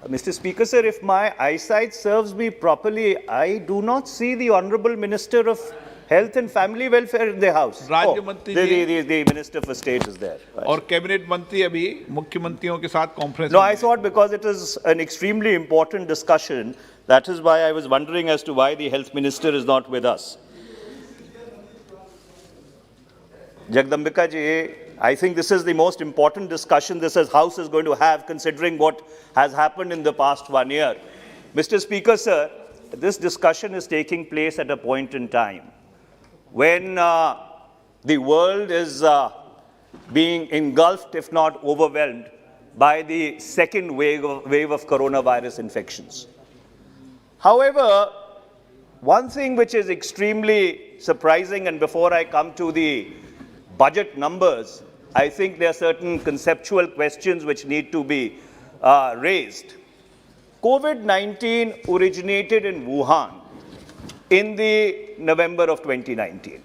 Mr. Speaker, sir, if my eyesight serves me properly, I do not see the Honourable Minister of Health and Family Welfare in the House. राज्य मंत्री जी The Minister for State is there. और cabinet मंत्री अभी मुख्यमंत्रियों के साथ conference No, I thought because it is an extremely important discussion, that is why I was wondering as to why the Health Minister is not with us. Jagdambika ji, I think this is the most important discussion this House is going to have, considering what has happened in the past 1 year. Mr. Speaker, sir, this discussion is taking place at a point in time when the world is being engulfed, if not overwhelmed, by the second wave of coronavirus infections. However, one thing which is extremely surprising, and before I come to the budget numbers, I think there are certain conceptual questions which need to be raised. COVID-19 originated in Wuhan in the November of 2019.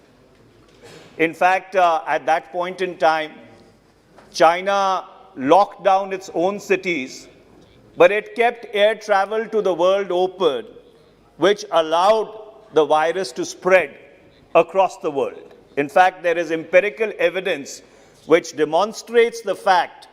In fact, at that point in time, China locked down its own cities, but it kept air travel to the world open, which allowed the virus to spread across the world. In fact, there is empirical evidence which demonstrates the fact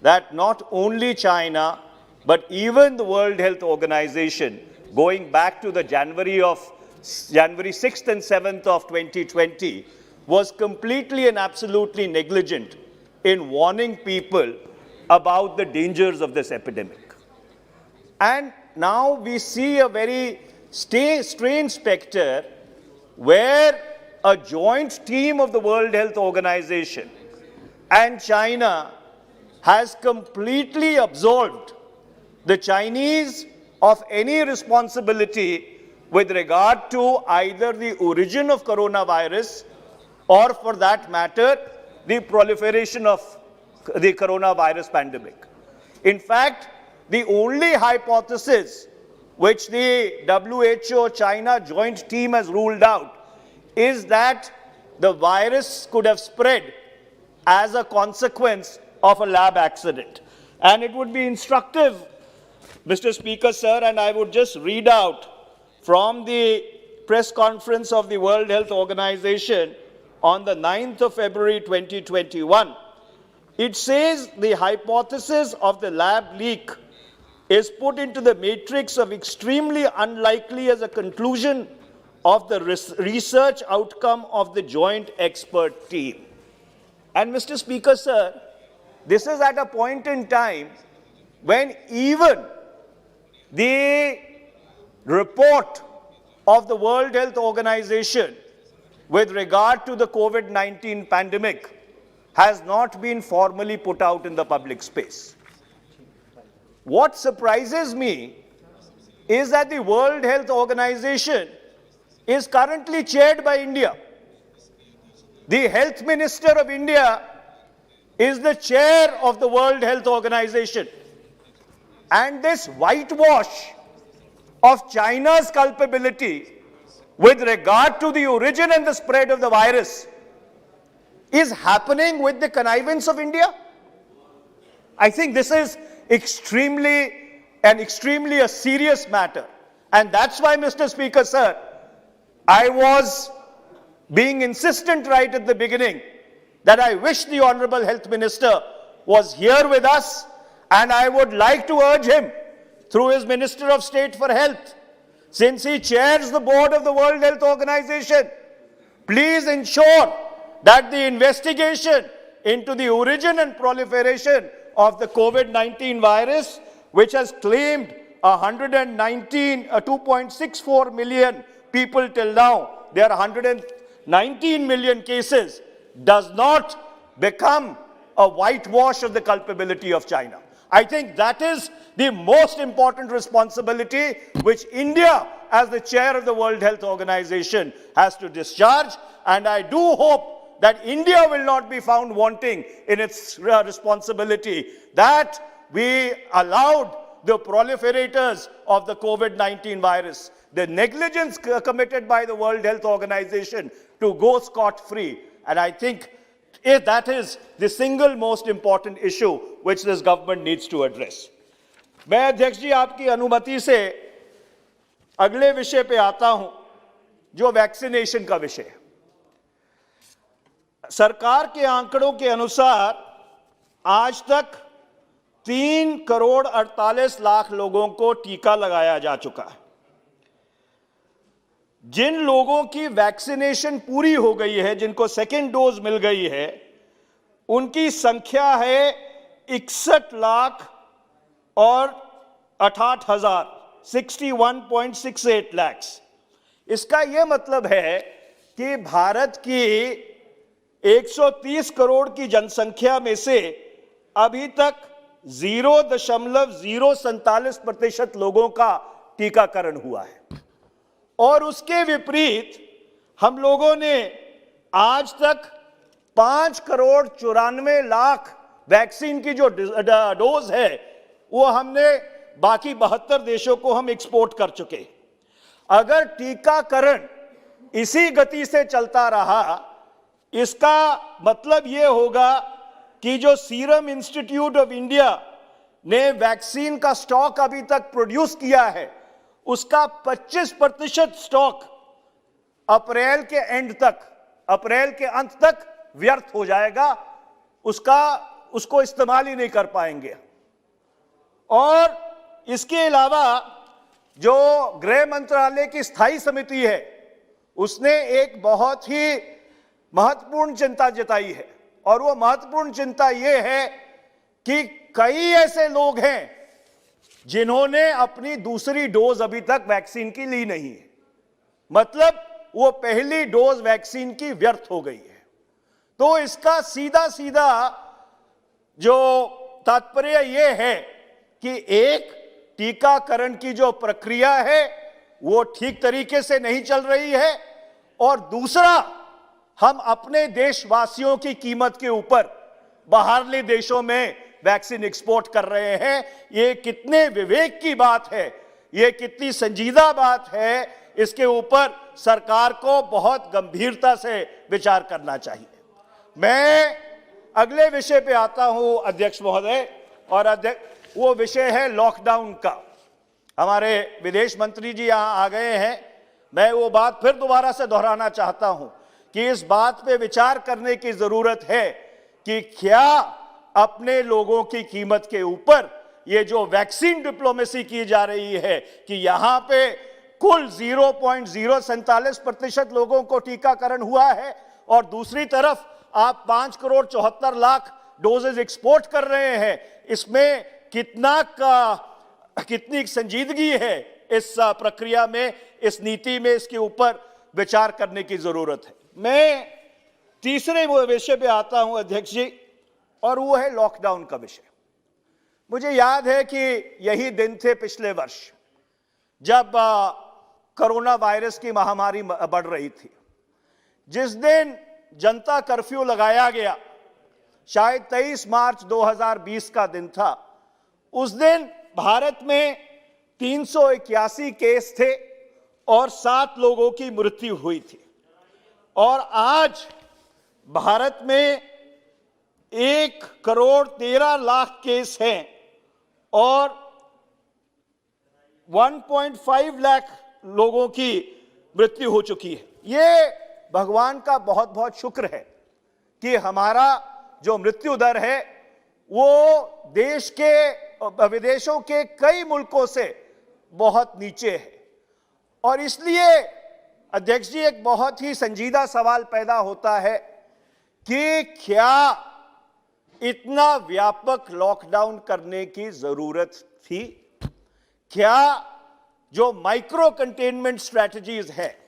that not only China, but even the World Health Organization, going back to the January 6th and 7th of 2020, was completely and absolutely negligent in warning people about the dangers of this epidemic. And now we see a very strange specter where a joint team of the World Health Organization and China has completely absolved the Chinese of any responsibility with regard to either the origin of coronavirus or, for that matter, the proliferation of the coronavirus pandemic. In fact, the only hypothesis which the WHO-China joint team has ruled out is that the virus could have spread as a consequence of a lab accident. And it would be instructive, Mr. Speaker, sir, and I would just read out from the press conference of the World Health Organization on the 9th of February 2021. It says the hypothesis of the lab leak is put into the matrix of extremely unlikely as a conclusion of the research outcome of the joint expert team. And Mr. Speaker, sir, this is at a point in time when even the report of the World Health Organization with regard to the COVID-19 pandemic has not been formally put out in the public space. What surprises me is that the World Health Organization is currently chaired by India. The Health Minister of India is the chair of the World Health Organization. And this whitewash of China's culpability with regard to the origin and the spread of the virus is happening with the connivance of India. I think this is extremely a serious matter. And that's why, Mr. Speaker, sir, I was being insistent right at the beginning that I wish the Honorable Health Minister was here with us, and I would like to urge him through his Minister of State for Health, since he chairs the board of the World Health Organization, please ensure that the investigation into the origin and proliferation of the COVID-19 virus, which has claimed 2.64 million people till now, there are 119 million cases, does not become a whitewash of the culpability of China. I think that is the most important responsibility which India, as the chair of the World Health Organization, has to discharge. And I do hope that India will not be found wanting in its responsibility, that we allowed the proliferators of the COVID-19 virus, the negligence committed by the World Health Organization, to go scot-free. And I think that is the single most important issue which this government needs to address. मैं अध्यक्ष जी आपकी अनुमति से अगले विषय पे आता हूं, जो वैक्सीनेशन का विषय है। सरकार के आंकड़ों के अनुसार आज तक 3,48,00,000 लोगों को टीका लगाया जा चुका है। जिन लोगों की वैक्सीनेशन पूरी हो गई है, जिनको सेकेंड डोज मिल गई है, उनकी संख्या है 61,68,000, 61.68 लाख। इसका यह मतलब है कि भारत की 130 करोड़ की जनसंख्या में से अभी तक 0.047% लोगों का टीकाकरण हुआ है। और उसके विपरीत हम लोगों ने आज तक 5,94,00,000 वैक्सीन की जो डोज है वो हमने बाकी 72 देशों को हम एक्सपोर्ट कर चुके। अगर टीकाकरण इसी गति से चलता रहा, इसका मतलब यह होगा कि जो सीरम इंस्टीट्यूट ऑफ इंडिया ने वैक्सीन का स्टॉक अभी तक प्रोड्यूस किया है, उसका 25% स्टॉक अप्रैल के अंत तक व्यर्थ हो जाएगा। उसको इस्तेमाल ही नहीं कर पाएंगे। और इसके अलावा जो गृह मंत्रालय की स्थायी समिति है, उसने एक बहुत ही महत्वपूर्ण चिंता जताई है, और वो महत्वपूर्ण चिंता ये है कि कई ऐसे लोग हैं जिन्होंने अपनी दूसरी डोज अभी तक वैक्सीन की ली नहीं है, मतलब वो पहली डोज वैक्सीन की व्यर्थ हो गई है। तो इसका सीधा सीधा जो तात्पर्य ये है कि एक, टीकाकरण की जो प्रक्रिया है वो ठीक तरीके से नहीं चल रही है, और दूसरा, हम अपने देशवासियों की कीमत के ऊपर बाहरले देशों में वैक्सीन एक्सपोर्ट कर रहे हैं। ये कितने विवेक की बात है, ये कितनी संजीदा बात है, इसके ऊपर सरकार को बहुत गंभीरता से विचार करना चाहिए। मैं अगले विषय पे आता हूं अध्यक्ष महोदय, और वो विषय है लॉकडाउन का। हमारे विदेश मंत्री जी यहां आ गए हैं। मैं वो बात फिर दोबारा से दोहराना चाहता हूं कि इस बात पे विचार करने की जरूरत है कि क्या अपने लोगों की कीमत के ऊपर ये जो वैक्सीन डिप्लोमेसी की जा रही है कि यहां पे कुल 0.047% लोगों को टीकाकरण हुआ है, और दूसरी तरफ आप 5,74,00,000 डोजेज एक्सपोर्ट कर रहे हैं, इसमें कितनी संजीदगी है इस प्रक्रिया में, इस नीति में, इसके ऊपर विचार करने की जरूरत है। मैं तीसरे विषय पे आता हूं अध्यक्ष जी, और वो है लॉकडाउन का विषय। मुझे याद है कि यही दिन थे पिछले वर्ष जब कोरोना वायरस की महामारी बढ़ रही थी। जिस दिन जनता कर्फ्यू लगाया गया, शायद 23 मार्च 2020 का दिन था, उस दिन भारत में 381 केस थे और 7 लोगों की मृत्यु हुई थी। और आज भारत में 1,13,00,000 केस हैं और 1.5 लाख लोगों की मृत्यु हो चुकी है। ये भगवान का बहुत बहुत शुक्र है कि हमारा जो मृत्यु दर है वो देश के विदेशों के कई मुल्कों से बहुत नीचे है। और इसलिए अध्यक्ष जी एक बहुत ही संजीदा सवाल पैदा होता है कि क्या इतना व्यापक लॉकडाउन करने की जरूरत थी? क्या जो माइक्रो कंटेनमेंट स्ट्रैटेजीज है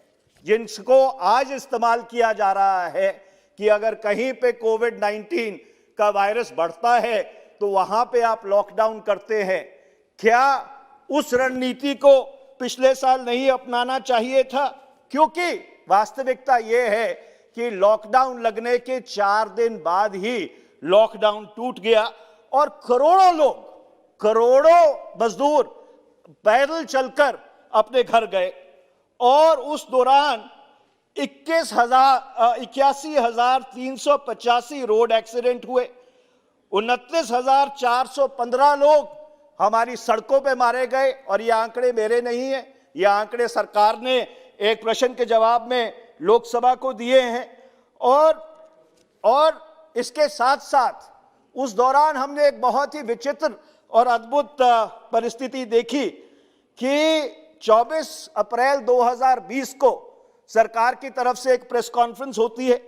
जिनको आज इस्तेमाल किया जा रहा है कि अगर कहीं पे कोविड-19 का वायरस बढ़ता है तो वहां पे आप लॉकडाउन करते हैं, क्या उस रणनीति को पिछले साल नहीं अपनाना चाहिए था? क्योंकि वास्तविकता यह है कि लॉकडाउन लगने के 4 दिन बाद ही लॉकडाउन टूट गया और करोड़ों लोग, करोड़ों मजदूर पैदल चलकर अपने घर गए। और उस दौरान 81,385 रोड एक्सीडेंट हुए, 29,415 लोग हमारी सड़कों पे मारे गए, और ये आंकड़े मेरे नहीं है, ये आंकड़े सरकार ने एक प्रश्न के जवाब में लोकसभा को दिए हैं। और इसके साथ साथ उस दौरान हमने एक बहुत ही विचित्र और अद्भुत परिस्थिति देखी कि 24 अप्रैल 2020 को सरकार की तरफ से एक प्रेस कॉन्फ्रेंस होती है।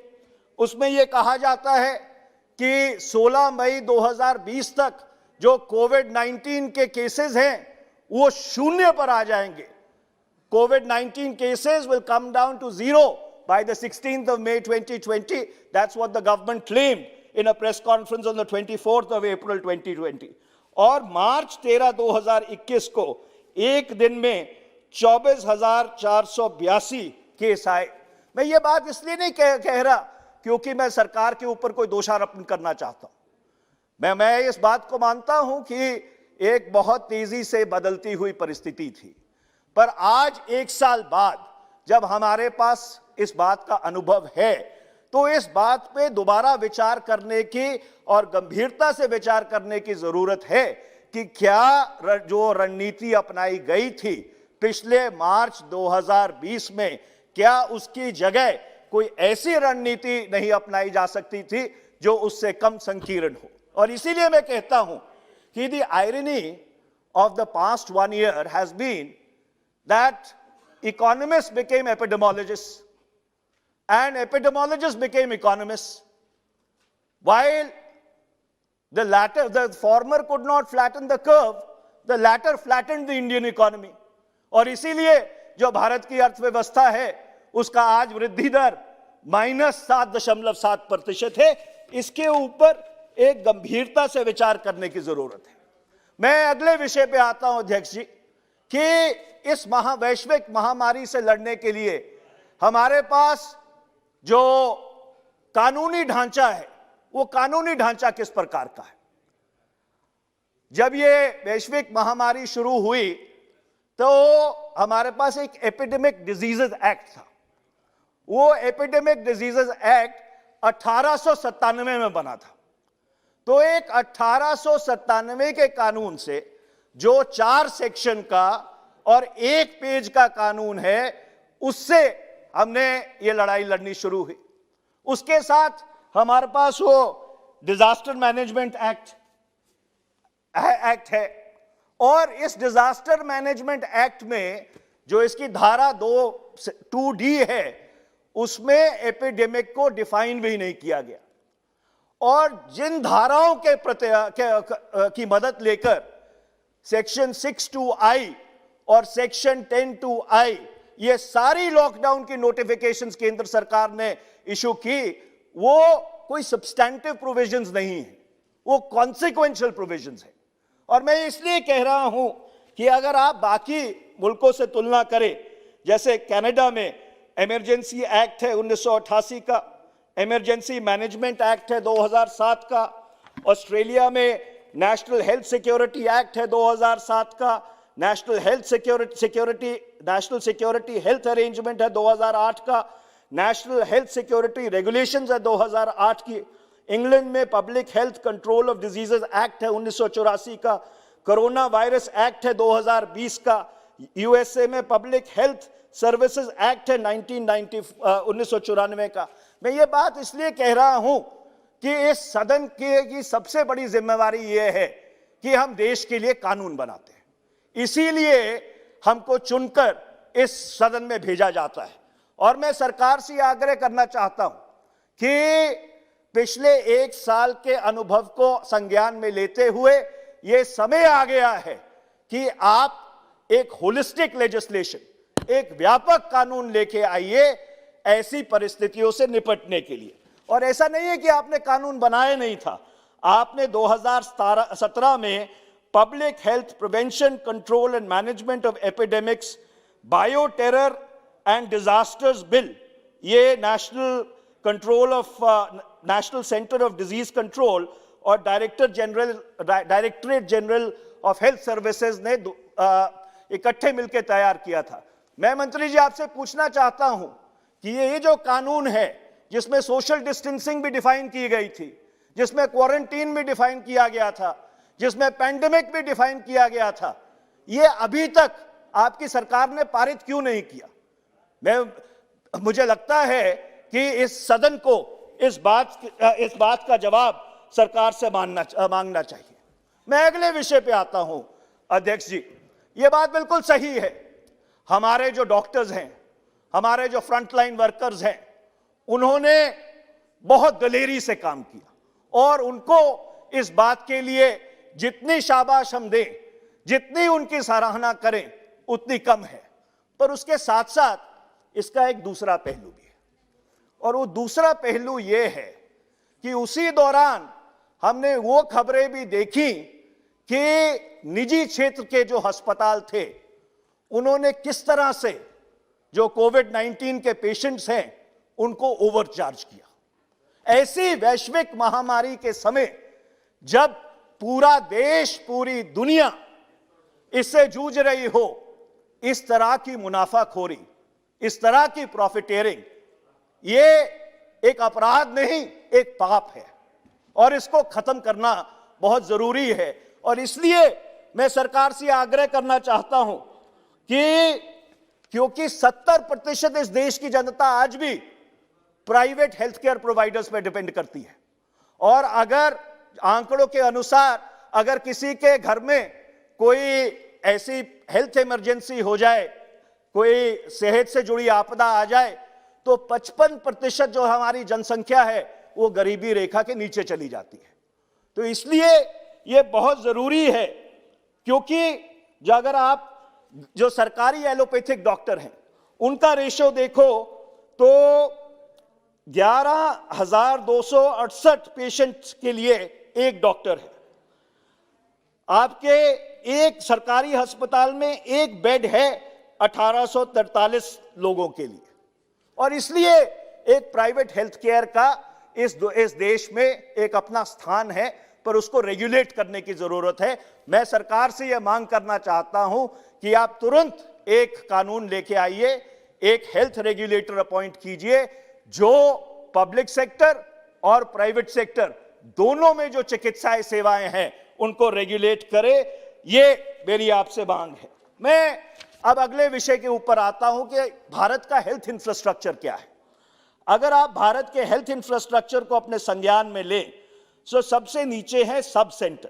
उसमें यह कहा जाता है कि 16 मई 2020 तक जो कोविड-19 के केसेस हैं वो शून्य पर आ जाएंगे। COVID-19 cases will come down to zero by the 16th of May 2020. That's what the government claimed in a press conference on the 24th of April 2020. और मार्च 13, 2021 को एक दिन में 24,482 केस आए। मैं ये बात इसलिए नहीं कह रहा क्योंकि मैं सरकार के ऊपर कोई दोषारोपण करना चाहता हूं। मैं इस बात को मानता हूं कि एक बहुत तेजी से बदलती हुई परिस्थिति थी, पर आज एक साल बाद जब हमारे पास इस बात का अनुभव है तो इस बात पे दोबारा विचार करने की और गंभीरता से विचार करने की जरूरत है कि क्या जो रणनीति अपनाई गई थी पिछले मार्च 2020 में, क्या उसकी जगह कोई ऐसी रणनीति नहीं अपनाई जा सकती थी जो उससे कम संकीर्ण हो। और इसीलिए मैं कहता हूं कि the irony of the past 1 year has been that economists became epidemiologists and epidemiologists became economists, while the former could not flatten the curve, the latter flattened the Indian economy. और इसीलिए जो भारत की अर्थव्यवस्था है उसका आज वृद्धि दर -7.7% है। इसके ऊपर एक गंभीरता से विचार करने की जरूरत है। मैं अगले विषय पे आता हूं अध्यक्ष जी कि इस वैश्विक महामारी से लड़ने के लिए हमारे पास जो कानूनी ढांचा है वो कानूनी ढांचा किस प्रकार का है। जब ये वैश्विक महामारी शुरू हुई तो हमारे पास एक एपिडेमिक डिजीजेस एक्ट था। वो एपिडेमिक डिजीजेस एक्ट 1897 में बना था। तो एक 1897 के कानून से जो 4 सेक्शन का और 1 पेज का कानून है उससे हमने ये लड़ाई लड़नी शुरू हुई। उसके साथ हमारे पास वो डिजास्टर मैनेजमेंट एक्ट है, और इस डिजास्टर मैनेजमेंट एक्ट में जो इसकी धारा 2D है उसमें एपिडेमिक को डिफाइन भी नहीं किया गया। और जिन धाराओं की मदद लेकर सेक्शन 6(2)I और सेक्शन 10(2)I ये सारी लॉकडाउन की नोटिफिकेशंस केंद्र सरकार ने इशू की, वो कोई सब्सटैंटिव प्रोविजंस नहीं है, वो कॉन्सिक्वेंशियल प्रोविजंस है। और मैं इसलिए कह रहा हूं कि अगर आप बाकी मुल्कों से तुलना करें, जैसे कनाडा में इमरजेंसी एक्ट है 1988 का, इमरजेंसी मैनेजमेंट एक्ट है 2007 का, ऑस्ट्रेलिया में नेशनल हेल्थ सिक्योरिटी एक्ट है 2007 का, नेशनल सिक्योरिटी हेल्थ अरेंजमेंट है 2008 का, नेशनल हेल्थ सिक्योरिटी रेगुलेशंस है 2008 की, इंग्लैंड में public health control of diseases act है 1984 का, कोरोना वायरस एक्ट है 2020 का, यूएसए में पब्लिक हेल्थ सर्विसेज एक्ट है 1994 का। मैं ये बात इसलिए कह रहा हूं कि इस सदन की सबसे बड़ी जिम्मेवारी ये है कि हम देश के लिए कानून बनाते हैं, इसीलिए हमको चुनकर इस सदन में भेजा जाता है। और मैं सरकार से आग्रह करना चाहता हूं कि पिछले 1 साल के अनुभव को संज्ञान में लेते हुए यह समय आ गया है कि आप एक होलिस्टिक लेजिस्लेशन, एक व्यापक कानून लेके आइए ऐसी परिस्थितियों से निपटने के लिए। और ऐसा नहीं है कि आपने कानून बनाया नहीं था, आपने 2017 में public health prevention control and management of epidemics, bio terror and disasters bill, ये national centre of disease control और directorate general of health services ने इकट्ठे मिलकर तैयार किया था। मैं मंत्री जी आपसे पूछना चाहता हूं कि ये जो कानून है जिसमें सोशल डिस्टेंसिंग भी डिफाइन की गई थी, जिसमें क्वारंटीन भी डिफाइन किया गया था, जिसमें पैंडेमिक भी डिफाइन किया गया था, ये अभी तक आपकी सरकार ने पारित क्यों नहीं किया? मुझे लगता है कि इस सदन को इस बात का जवाब सरकार से मांगना चाहिए। मैं अगले विषय पे आता हूं अध्यक्ष जी। ये बात बिल्कुल सही है, हमारे जो डॉक्टर्स हैं, हमारे जो फ्रंटलाइन वर्कर्स हैं, उन्होंने बहुत दलेरी से काम किया और उनको इस बात के लिए जितनी शाबाश हम दें, जितनी उनकी सराहना करें, उतनी कम है। पर उसके साथ साथ इसका एक दूसरा पहलू भी है, और वो दूसरा पहलू ये है कि उसी दौरान हमने वो खबरें भी देखी कि निजी क्षेत्र के जो अस्पताल थे, उन्होंने किस तरह से जो कोविड-19 के पेशेंट्स हैं उनको ओवरचार्ज किया। ऐसी वैश्विक महामारी के समय जब पूरा देश, पूरी दुनिया इससे जूझ रही हो, इस तरह की मुनाफाखोरी, इस तरह की प्रॉफिटेरिंग, ये एक अपराध नहीं, एक पाप है और इसको खत्म करना बहुत जरूरी है। और इसलिए मैं सरकार से आग्रह करना चाहता हूं कि क्योंकि 70% इस देश की जनता आज भी प्राइवेट हेल्थ केयर प्रोवाइडर्स पर डिपेंड करती है, और अगर आंकड़ों के अनुसार अगर किसी के घर में कोई ऐसी हेल्थ इमरजेंसी हो जाए, कोई सेहत से जुड़ी आपदा आ जाए, तो 55% जो हमारी जनसंख्या है वो गरीबी रेखा के नीचे चली जाती है। तो इसलिए ये बहुत जरूरी है, क्योंकि अगर आप जो सरकारी एलोपैथिक डॉक्टर हैं उनका रेशियो देखो तो 11,268 पेशेंट के लिए एक डॉक्टर है। आपके एक सरकारी अस्पताल में एक बेड है 1843 लोगों के लिए, और इसलिए एक प्राइवेट हेल्थ केयर का इस देश में एक अपना स्थान है, पर उसको रेगुलेट करने की जरूरत है। मैं सरकार से यह मांग करना चाहता हूं कि आप तुरंत एक कानून लेके आइए, एक हेल्थ रेगुलेटर अपॉइंट कीजिए जो पब्लिक सेक्टर और प्राइवेट सेक्टर दोनों में जो चिकित्सा सेवाएं हैं उनको रेगुलेट करे। ये मेरी आपसे मांग है। मैं अब अगले विषय के ऊपर आता हूं कि भारत का हेल्थ इंफ्रास्ट्रक्चर क्या है। अगर आप भारत के हेल्थ इंफ्रास्ट्रक्चर को अपने संज्ञान में लें तो सबसे नीचे है सब सेंटर।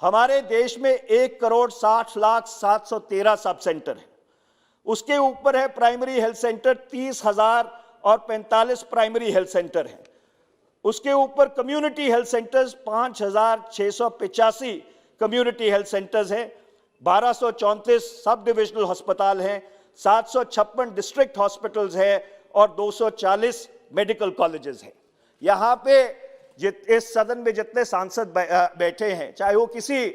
हमारे देश में 1,60,07,13 सब सेंटर है। उसके ऊपर है primary health centre, 30,045 primary health centre है। उसके ऊपर community health centres 5,685 community health centres हैं, 1234 सब डिविजनल अस्पताल हैं, 756 डिस्ट्रिक्ट हॉस्पिटल्स हैं और 240 मेडिकल कॉलेजेस हैं। यहाँ पे इस सदन में जितने सांसद बैठे हैं, चाहे वो किसी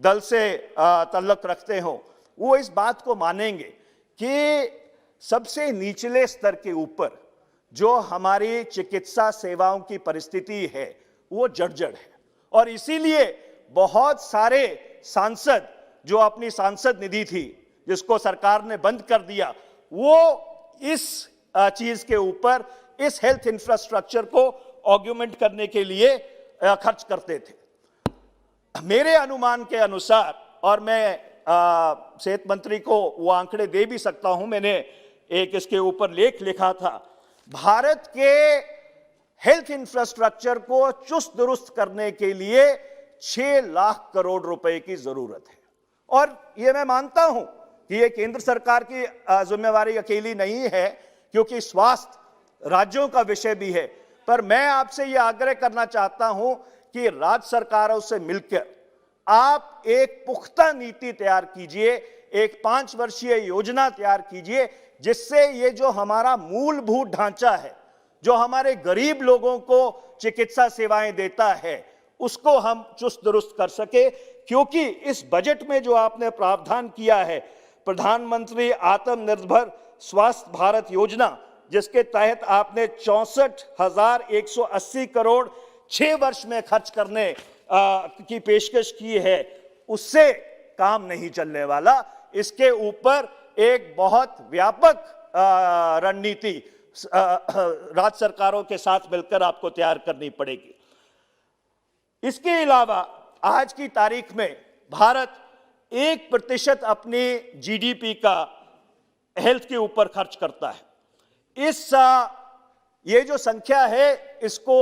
दल से ताल्लुक रखते हो, वो इस बात को मानेंगे कि सबसे निचले स्तर के ऊपर जो हमारी चिकित्सा सेवाओं की परिस्थिति है वो जर्जर है। और इसीलिए बहुत सारे सांसद जो अपनी सांसद निधि थी जिसको सरकार ने बंद कर दिया, वो इस चीज के ऊपर, इस हेल्थ इंफ्रास्ट्रक्चर को ऑग्यूमेंट करने के लिए खर्च करते थे। मेरे अनुमान के अनुसार, और मैं सेहत मंत्री को वो आंकड़े दे भी सकता हूं, मैंने एक इसके ऊपर लेख लिखा था, भारत के हेल्थ इंफ्रास्ट्रक्चर को चुस्त दुरुस्त करने के लिए 6 लाख करोड़ रुपए की जरूरत है। और ये मैं मानता हूं कि ये केंद्र सरकार की जिम्मेवारी अकेली नहीं है, क्योंकि स्वास्थ्य राज्यों का विषय भी है। पर मैं आपसे ये आग्रह करना चाहता हूं कि राज्य सरकारों से मिलकर आप एक पुख्ता नीति तैयार कीजिए, एक 5 वर्षीय योजना तैयार कीजिए, जिससे ये जो हमारा मूलभूत ढांचा है, जो हमारे गरीब लोगों को चिकित्सा सेवाएं देता है, उसको हम चुस्त दुरुस्त कर सके। क्योंकि इस बजट में जो आपने प्रावधान किया है, प्रधानमंत्री आत्मनिर्भर स्वास्थ्य भारत योजना, जिसके तहत आपने 64,180 करोड़ 6 वर्ष में खर्च करने की पेशकश की है, उससे काम नहीं चलने वाला। इसके ऊपर एक बहुत व्यापक रणनीति राज्य सरकारों के साथ मिलकर आपको तैयार करनी पड़ेगी। इसके अलावा आज की तारीख में भारत 1% अपने जीडीपी का हेल्थ के ऊपर खर्च करता है। ये जो संख्या है इसको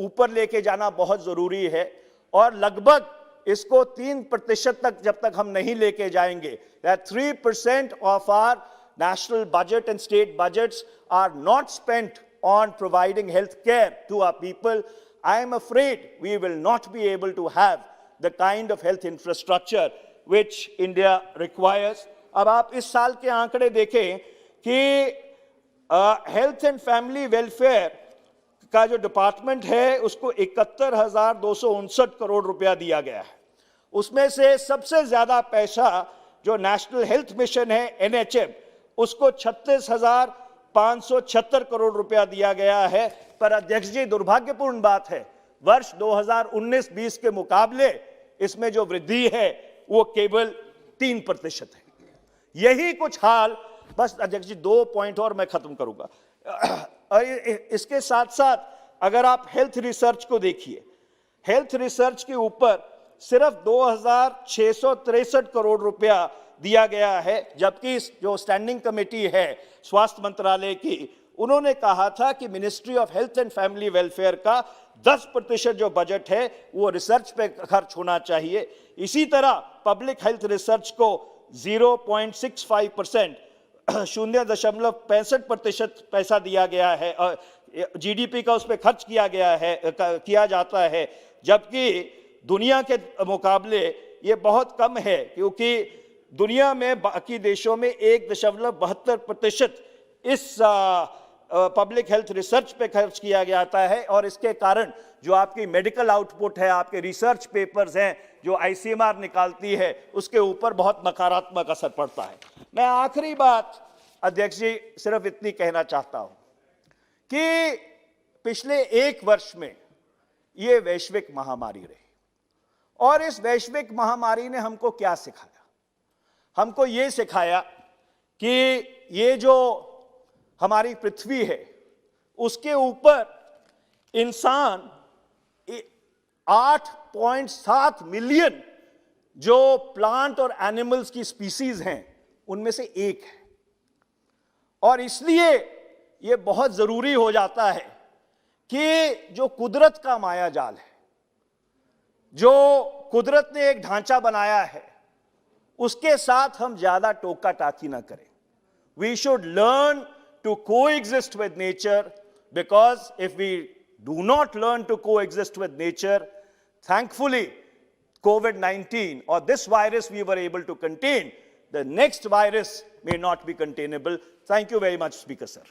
ऊपर लेके जाना बहुत जरूरी है और लगभग इसको 3% तक जब तक हम नहीं लेके जाएंगे, that 3% of our national budget and state budgets are not spent on providing health care to our people, I am afraid we will not be able to have the kind of health infrastructure which India requires. अब आप इस साल के आंकड़े देखें कि health and family welfare का जो डिपार्टमेंट है उसको 71,259 करोड़ रुपया दिया गया है। उसमें से सबसे ज्यादा पैसा जो नेशनल हेल्थ मिशन है NHM, उसको 36,576 करोड़ रुपया दिया गया है। पर अध्यक्ष जी, दुर्भाग्यपूर्ण बात है, वर्ष 2019-20 के मुकाबले इसमें जो वृद्धि है वो केवल 3% है। यही कुछ हाल, बस अध्यक्ष जी 2 पॉइंट और मैं खत्म करूंगा। इसके साथ साथ अगर आप हेल्थ रिसर्च को देखिए, हेल्थ रिसर्च के ऊपर सिर्फ 2,663 करोड़ रुपया दिया गया है, जबकि जो स्टैंडिंग कमेटी है स्वास्थ्य मंत्रालय की, उन्होंने कहा था कि ministry of health and family welfare का 10% जो बजट है वो रिसर्च पे खर्च होना चाहिए। इसी तरह पब्लिक हेल्थ रिसर्च को 0.65%, 0.65% पैसा दिया गया है, जीडीपी का उस पर खर्च किया जाता है, जबकि दुनिया के मुकाबले ये बहुत कम है, क्योंकि दुनिया में बाकी देशों में 1.72% इस पब्लिक हेल्थ रिसर्च पे खर्च किया जाता है। और इसके कारण जो आपकी मेडिकल आउटपुट है, आपके रिसर्च पेपर्स हैं जो ICMR निकालती है, उसके ऊपर बहुत नकारात्मक असर पड़ता है। मैं आखिरी बात अध्यक्ष जी सिर्फ इतनी कहना चाहता हूं कि पिछले 1 वर्ष में ये वैश्विक महामारी रही, और इस वैश्विक महामारी ने हमको क्या सिखाया? हमको ये सिखाया कि ये जो हमारी पृथ्वी है उसके ऊपर इंसान 8.7 मिलियन जो प्लांट और एनिमल्स की स्पीसीज हैं उनमें से एक है, और इसलिए ये बहुत जरूरी हो जाता है कि जो कुदरत का माया जाल है, जो कुदरत ने एक ढांचा बनाया है, उसके साथ हम ज्यादा टोका टाकी ना करें। We should learn to coexist with nature, because if we do not learn to coexist with nature, thankfully COVID-19 or this virus we were able to contain, the next virus may not be containable. Thank you very much, Speaker sir.